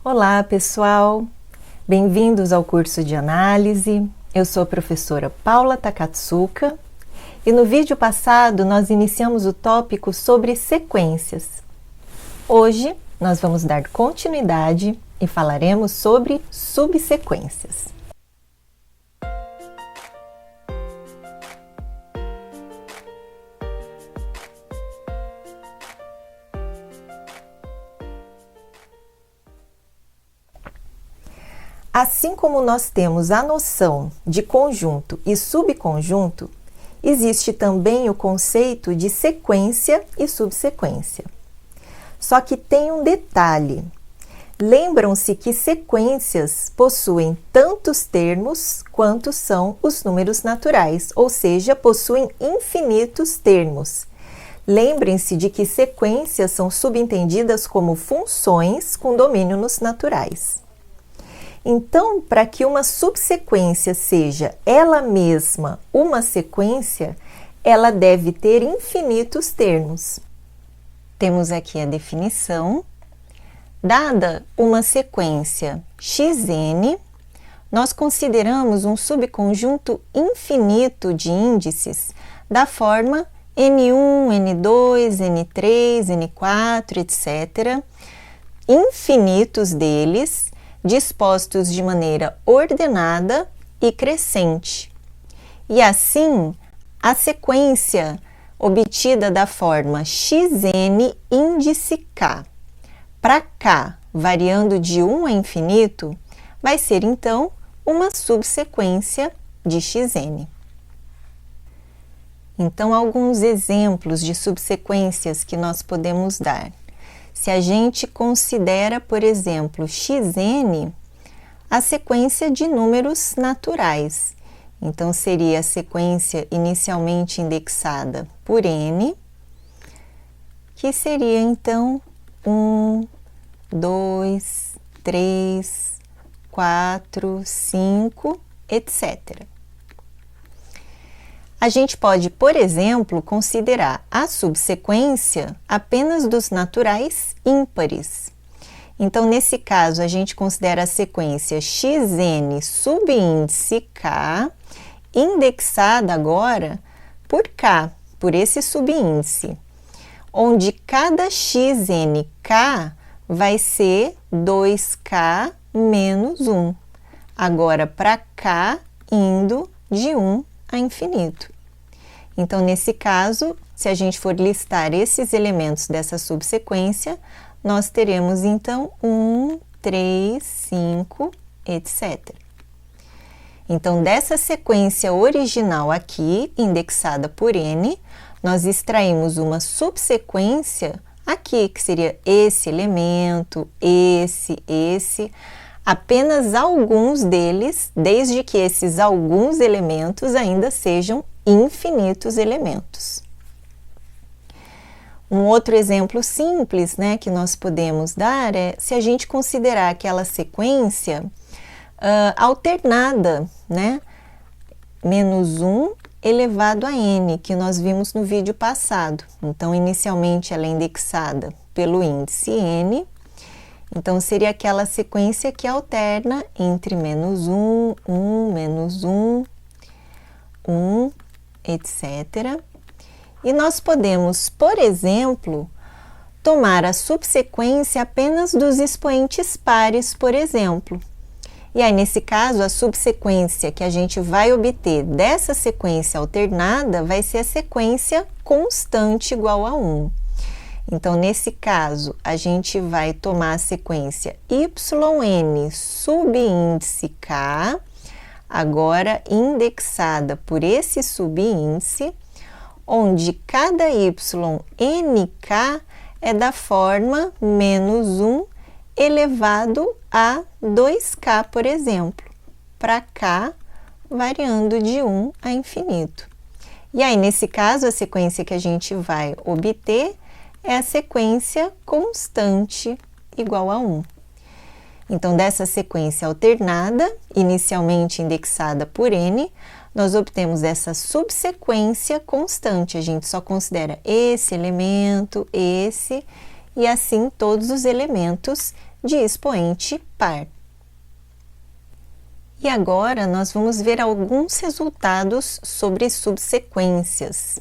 Olá, pessoal! Bem-vindos ao curso de análise. Eu sou a professora Paula Takatsuka e no vídeo passado nós iniciamos o tópico sobre sequências. Hoje nós vamos dar continuidade e falaremos sobre subsequências. Assim como nós temos a noção de conjunto e subconjunto, existe também o conceito de sequência e subsequência. Só que tem um detalhe. Lembram-se que sequências possuem tantos termos quanto são os números naturais, ou seja, possuem infinitos termos. Lembrem-se de que sequências são subentendidas como funções com domínio nos naturais. Então, para que uma subsequência seja ela mesma uma sequência, ela deve ter infinitos termos. Temos aqui a definição. Dada uma sequência xn, nós consideramos um subconjunto infinito de índices da forma n1, n2, n3, n4, etc. Infinitos deles, dispostos de maneira ordenada e crescente. E assim, a sequência obtida da forma xn índice k para k, variando de 1 a infinito, vai ser então uma subsequência de xn. Então, alguns exemplos de subsequências que nós podemos dar. Se a gente considera, por exemplo, xn, a sequência de números naturais. Então, seria a sequência inicialmente indexada por n, que seria, então, 1, 2, 3, 4, 5, etc. A gente pode, por exemplo, considerar a subsequência apenas dos naturais ímpares. Então, nesse caso, a gente considera a sequência xn subíndice k, indexada agora por k, por esse subíndice, onde cada xnk vai ser 2k menos 1. Agora, para k indo de 1 a infinito. Então, nesse caso, se a gente for listar esses elementos dessa subsequência, nós teremos, então, 1, 3, 5, etc. Então, dessa sequência original aqui, indexada por n, nós extraímos uma subsequência aqui, que seria esse elemento, esse, apenas alguns deles, desde que esses alguns elementos ainda sejam infinitos elementos. Um outro exemplo simples, né, que nós podemos dar é se a gente considerar aquela sequência alternada, né, menos 1 elevado a n, que nós vimos no vídeo passado. Então, inicialmente ela é indexada pelo índice n. Então, seria aquela sequência que alterna entre menos 1, 1, menos 1, 1, etc. E nós podemos, por exemplo, tomar a subsequência apenas dos expoentes pares, por exemplo. E aí, nesse caso, a subsequência que a gente vai obter dessa sequência alternada vai ser a sequência constante igual a 1. Então, nesse caso, a gente vai tomar a sequência yn subíndice k, agora indexada por esse subíndice, onde cada nk é da forma menos 1 elevado a 2k, por exemplo, para k variando de 1 a infinito. E aí, nesse caso, a sequência que a gente vai obter é a sequência constante igual a 1. Então, dessa sequência alternada, inicialmente indexada por n, nós obtemos essa subsequência constante. A gente só considera esse elemento, esse, e assim todos os elementos de expoente par. E agora nós vamos ver alguns resultados sobre subsequências.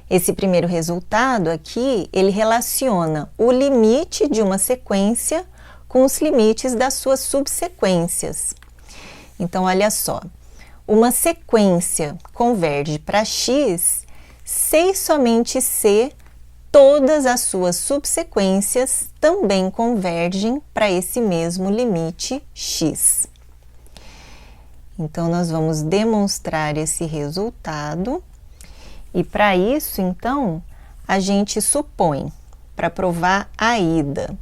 Esse primeiro resultado aqui, ele relaciona o limite de uma sequência com os limites das suas subsequências. Então, olha só, uma sequência converge para x se e somente se todas as suas subsequências também convergem para esse mesmo limite x. Então, nós vamos demonstrar esse resultado e para isso, então, a gente supõe, para provar a ida,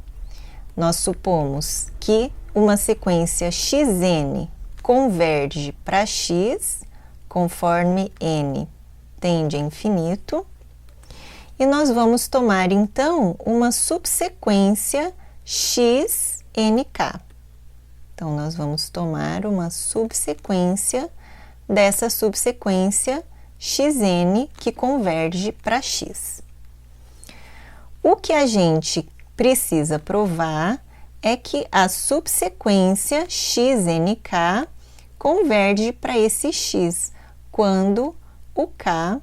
nós supomos que uma sequência xn converge para x conforme n tende a infinito e nós vamos tomar, então, uma subsequência xnk. Então, nós vamos tomar uma subsequência dessa subsequência xn que converge para x. O que a gente precisa provar é que a subsequência xnk converge para esse x, quando o k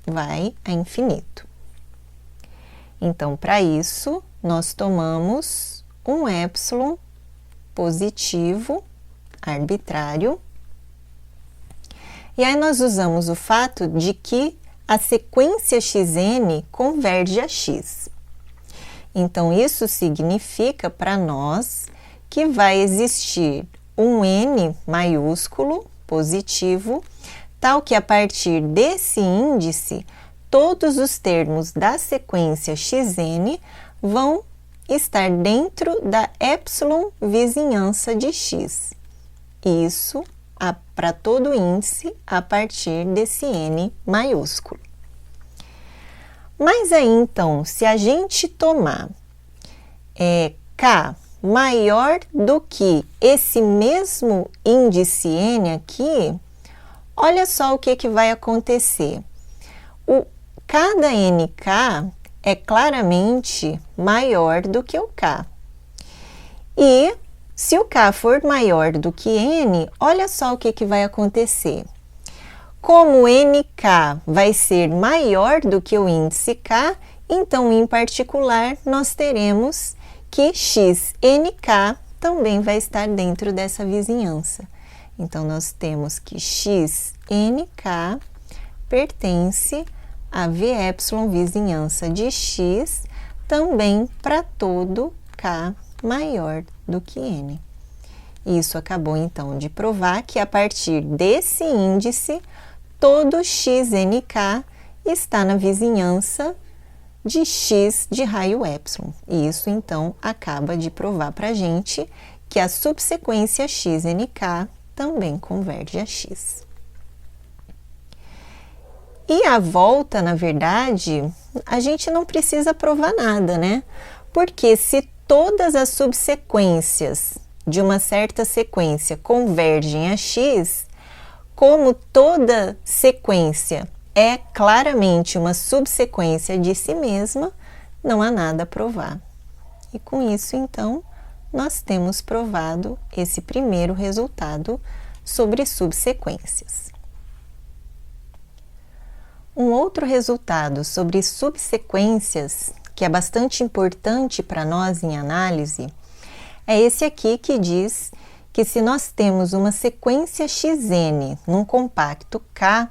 vai a infinito. Então, para isso, nós tomamos um epsilon positivo, arbitrário. E aí nós usamos o fato de que a sequência xn converge a x. Então, isso significa para nós que vai existir um n maiúsculo positivo, tal que a partir desse índice, todos os termos da sequência xn vão estar dentro da epsilon vizinhança de x. Isso para todo índice a partir desse n maiúsculo. Mas aí, então, se a gente tomar k maior do que esse mesmo índice n aqui, olha só o que vai acontecer. Cada nk é claramente maior do que o k. E se o k for maior do que n, olha só o que vai acontecer. Como nk vai ser maior do que o índice k, então, em particular, nós teremos que xnk também vai estar dentro dessa vizinhança. Então, nós temos que xnk pertence a Vε vizinhança de x também para todo k maior do que n. Isso acabou, então, de provar que a partir desse índice, todo xnk está na vizinhança de x de raio epsilon. E isso, então, acaba de provar para a gente que a subsequência xnk também converge a x. E a volta, na verdade, a gente não precisa provar nada, né? Porque se todas as subsequências de uma certa sequência convergem a x, como toda sequência é claramente uma subsequência de si mesma, não há nada a provar. E com isso, então, nós temos provado esse primeiro resultado sobre subsequências. Um outro resultado sobre subsequências, que é bastante importante para nós em análise, é esse aqui que diz que se nós temos uma sequência xn num compacto K,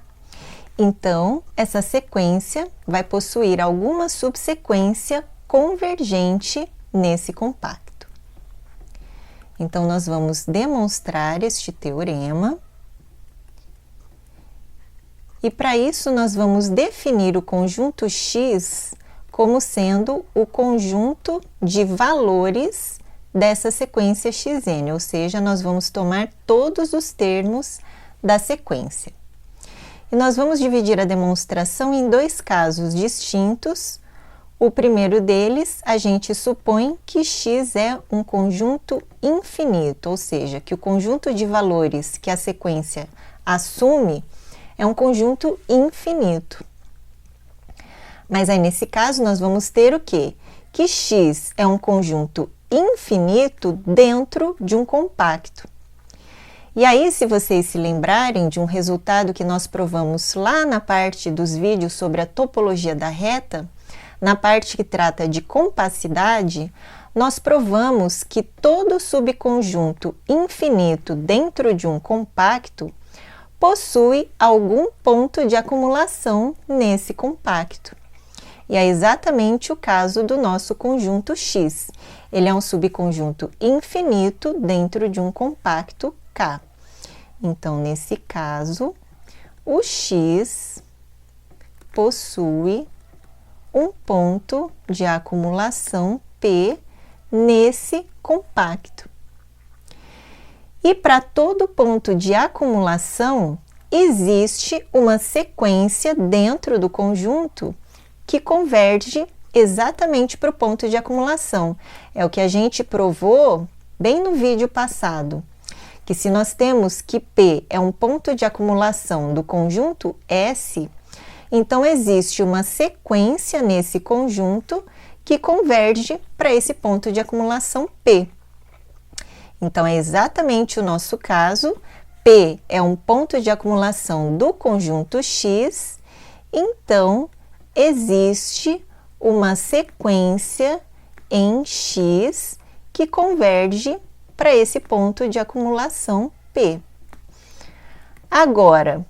então essa sequência vai possuir alguma subsequência convergente nesse compacto. Então, nós vamos demonstrar este teorema. E para isso, nós vamos definir o conjunto X como sendo o conjunto de valores dessa sequência xn, ou seja, nós vamos tomar todos os termos da sequência. E nós vamos dividir a demonstração em dois casos distintos. O primeiro deles, a gente supõe que X é um conjunto infinito, ou seja, que o conjunto de valores que a sequência assume é um conjunto infinito. Mas aí, nesse caso, nós vamos ter o quê? Que X é um conjunto infinito dentro de um compacto. E aí, se vocês se lembrarem de um resultado que nós provamos lá na parte dos vídeos sobre a topologia da reta, na parte que trata de compacidade, nós provamos que todo subconjunto infinito dentro de um compacto possui algum ponto de acumulação nesse compacto. E é exatamente o caso do nosso conjunto X. Ele é um subconjunto infinito dentro de um compacto K. Então, nesse caso, o X possui um ponto de acumulação P nesse compacto. E para todo ponto de acumulação, existe uma sequência dentro do conjunto que converge exatamente para o ponto de acumulação. É o que a gente provou bem no vídeo passado, que se nós temos que P é um ponto de acumulação do conjunto S, então existe uma sequência nesse conjunto que converge para esse ponto de acumulação P. Então, é exatamente o nosso caso. P é um ponto de acumulação do conjunto X, então existe uma sequência em X que converge para esse ponto de acumulação P. Agora,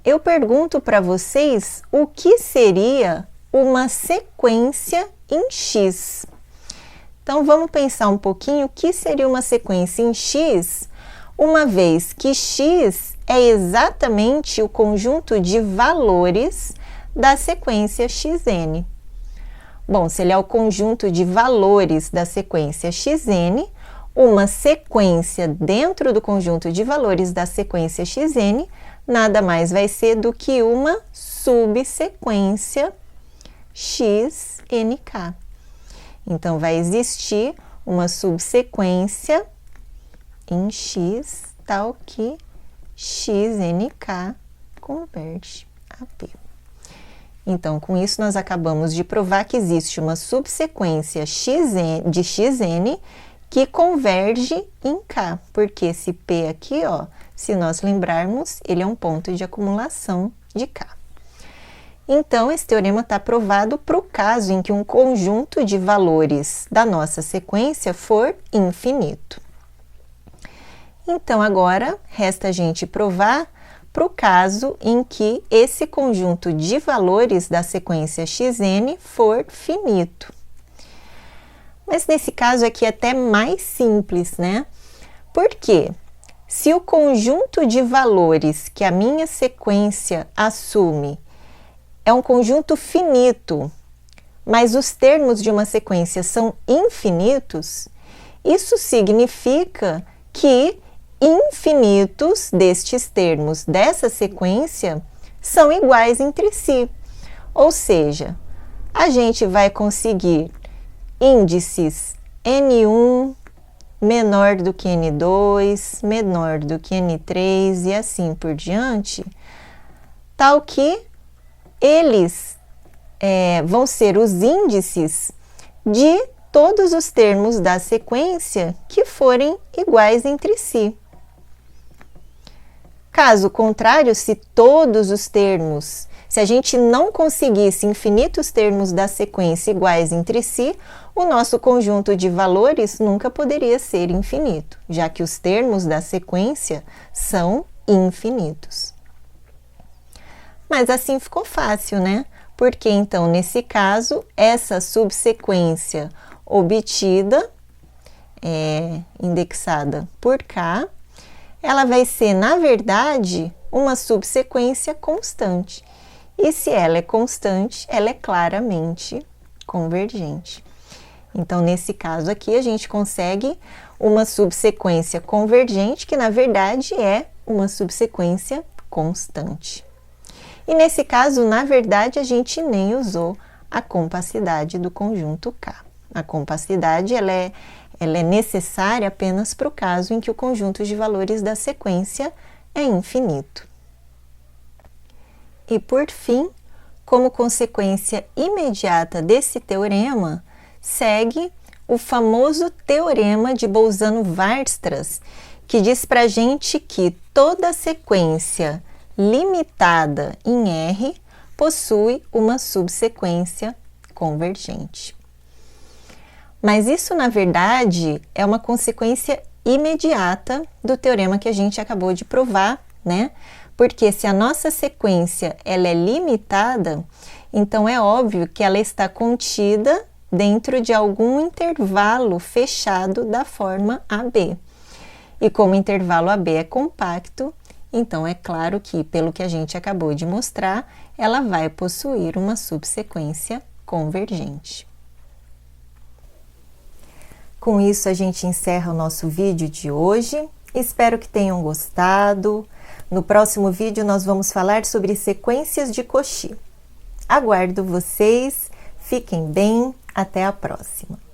eu pergunto para vocês o que seria uma sequência em X. Então, vamos pensar um pouquinho o que seria uma sequência em X, uma vez que X é exatamente o conjunto de valores da sequência Xn. Bom, se ele é o conjunto de valores da sequência Xn, uma sequência dentro do conjunto de valores da sequência Xn nada mais vai ser do que uma subsequência XNK. Então, vai existir uma subsequência em X, tal que XNK converge a P. Então, com isso, nós acabamos de provar que existe uma subsequência de Xn que converge em K, porque esse P aqui, ó, se nós lembrarmos, ele é um ponto de acumulação de K. Então, esse teorema está provado para o caso em que um conjunto de valores da nossa sequência for infinito. Então, agora, resta a gente provar para o caso em que esse conjunto de valores da sequência Xn for finito. Mas nesse caso aqui é até mais simples, né? Por quê? Se o conjunto de valores que a minha sequência assume é um conjunto finito, mas os termos de uma sequência são infinitos, isso significa que infinitos destes termos dessa sequência são iguais entre si. Ou seja, a gente vai conseguir índices N1 menor do que N2, menor do que N3 e assim por diante, tal que eles vão ser os índices de todos os termos da sequência que forem iguais entre si. Caso contrário, se a gente não conseguisse infinitos termos da sequência iguais entre si, o nosso conjunto de valores nunca poderia ser infinito, já que os termos da sequência são infinitos. Mas assim ficou fácil, né? Porque então, nesse caso, essa subsequência obtida, indexada por K, ela vai ser, na verdade, uma subsequência constante. E se ela é constante, ela é claramente convergente. Então, nesse caso aqui, a gente consegue uma subsequência convergente, que na verdade é uma subsequência constante. E nesse caso, na verdade, a gente nem usou a compacidade do conjunto K. A compacidade, ela é necessária apenas para o caso em que o conjunto de valores da sequência é infinito. E por fim, como consequência imediata desse teorema, segue o famoso teorema de Bolzano-Weierstrass, que diz pra gente que toda sequência limitada em R possui uma subsequência convergente. Mas isso, na verdade, é uma consequência imediata do teorema que a gente acabou de provar, né? Porque se a nossa sequência ela é limitada, então é óbvio que ela está contida dentro de algum intervalo fechado da forma AB. E como o intervalo AB é compacto, então é claro que, pelo que a gente acabou de mostrar, ela vai possuir uma subsequência convergente. Com isso, a gente encerra o nosso vídeo de hoje. Espero que tenham gostado. No próximo vídeo, nós vamos falar sobre sequências de Cauchy. Aguardo vocês. Fiquem bem. Até a próxima.